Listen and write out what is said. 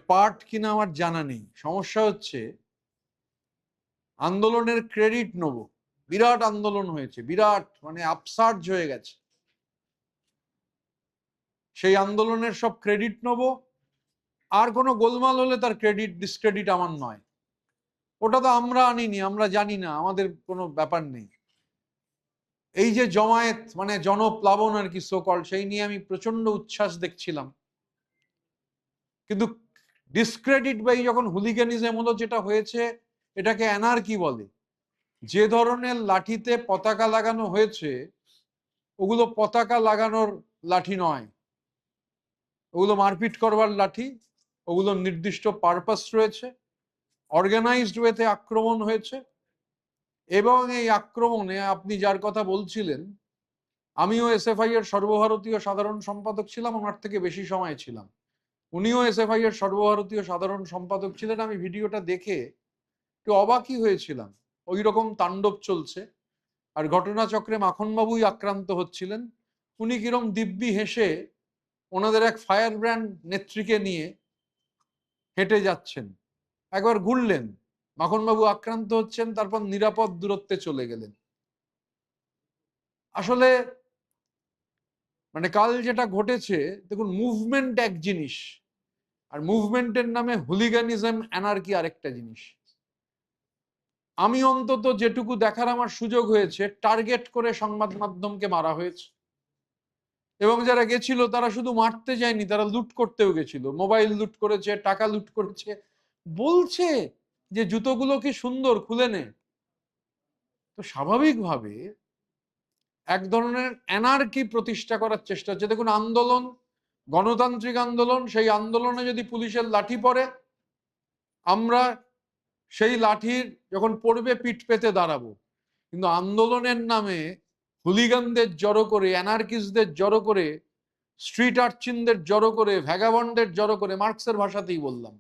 Part কিনা আমার জানা নেই। সমস্যা হচ্ছে আন্দোলনের ক্রেডিট নেব, বিরাট আন্দোলন হয়েছে, বিরাট মানে আপসার্জ হয়ে গেছে, সেই আন্দোলনের সব ক্রেডিট নেব, আর কোনো গোলমাল হলে তার ক্রেডিট ডিসক্রেডিট আমার নয়। ওটা তো আমরা আনিনি, আমরা জানি না, আমাদের কোনো ব্যাপার নেই। এই যে জমায়েত মানে জনপ্লাবন আর কি সোকল, সেই নিয়ে আমি প্রচন্ড উচ্ছ্বাস দেখছিলাম, কিন্তু ডিসক্রেডিট বা যখন হুলিগানিজম হলো যেটা হয়েছে, এটাকে অ্যানার্কি বলে। যে ধরনের লাঠিতে পতাকা লাগানো হয়েছে ওগুলো পতাকা লাগানোর লাঠি নয়, ওগুলো মারপিট করবার লাঠি, ওগুলো নির্দিষ্ট পারপাস রয়েছে, অর্গানাইজড ওয়েতে আক্রমণ হয়েছে। এবং এই আক্রমণে আপনি যার কথা বলছিলেন, আমিও এসএফআই এর সর্বভারতীয় সাধারণ সম্পাদক ছিলাম, ওনার থেকে বেশি সময় ছিলাম। উনিও এসএফআই এর সর্বভারতীয় সাধারণ সম্পাদক ছিলেন। আমি ভিডিওটা দেখে একটু অবাকই হয়েছিলাম, ওই রকম তাণ্ডব চলছে, আর ঘটনাচক্রে মাখনবাবুই আক্রান্ত হচ্ছিলেন। উনি কিরম দিব্যি হেসে ওনাদের এক ফায়ার ব্র্যান্ড নেত্রীকে নিয়ে হেঁটে যাচ্ছেন, একবার ঘুরলেন, মাখনবাবু আক্রান্ত হচ্ছেন, তারপর নিরাপদ দূরত্বে চলে গেলেন। আসলে মানে কাল যেটা ঘটেছে, দেখুন মুভমেন্ট এক জিনিস, আর মুভমেন্টের নামে হুলিগানিজম অ্যানার্কি আরেকটা জিনিস। আমি অন্তত যেটুকু দেখার আমার সুযোগ হয়েছে, টার্গেট করে সংবাদ মাধ্যমকে মারা হয়েছে, এবং যারা গেছিল তারা শুধু মারতে যায়নি, তারা লুট করতেও গেছিল, মোবাইল লুট করেছে, টাকা লুট করেছে, বলছে যে জুতোগুলো কি সুন্দর, খুলে নে। তো স্বাভাবিকভাবে এক ধরনের অ্যানার্কি প্রতিষ্ঠা করার চেষ্টা হচ্ছে। দেখুন আন্দোলন, গণতান্ত্রিক আন্দোলন, সেই আন্দোলনে যদি পুলিশের লাঠি পড়ে, আমরা সেই লাঠির যখন পড়বে পিঠ পেতে দাঁড়াবো। কিন্তু আন্দোলনের নামে হুলিগানদের জড়ো করে, অ্যানার্কিস্টদের জড়ো করে, স্ট্রিট আর্চিনদের জড়ো করে, ভ্যাগাবন্ডদের জড়ো করে, মার্কসের ভাষাতেই বললাম,